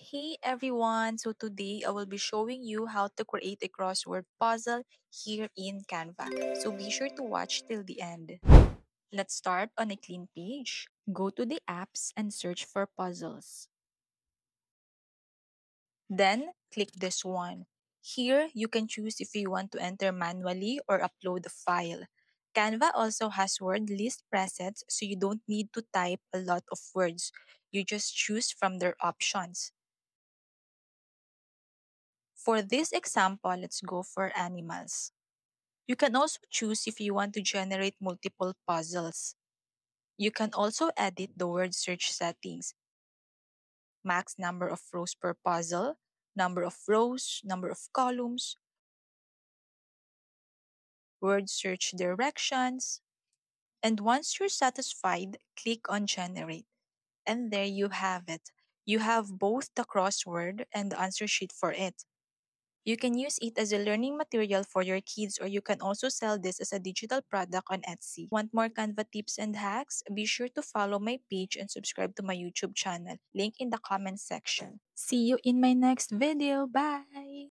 Hey everyone, so today I will be showing you how to create a crossword puzzle here in Canva. So be sure to watch till the end. Let's start on a clean page. Go to the apps and search for puzzles. Then click this one. Here you can choose if you want to enter manually or upload a file. Canva also has word list presets so you don't need to type a lot of words. You just choose from their options. For this example, let's go for animals. You can also choose if you want to generate multiple puzzles. You can also edit the word search settings, max number of rows per puzzle, number of rows, number of columns, word search directions. And once you're satisfied, click on generate. And there you have it. You have both the crossword and the answer sheet for it. You can use it as a learning material for your kids, or you can also sell this as a digital product on Etsy. Want more Canva tips and hacks? Be sure to follow my page and subscribe to my YouTube channel. Link in the comment section. See you in my next video. Bye!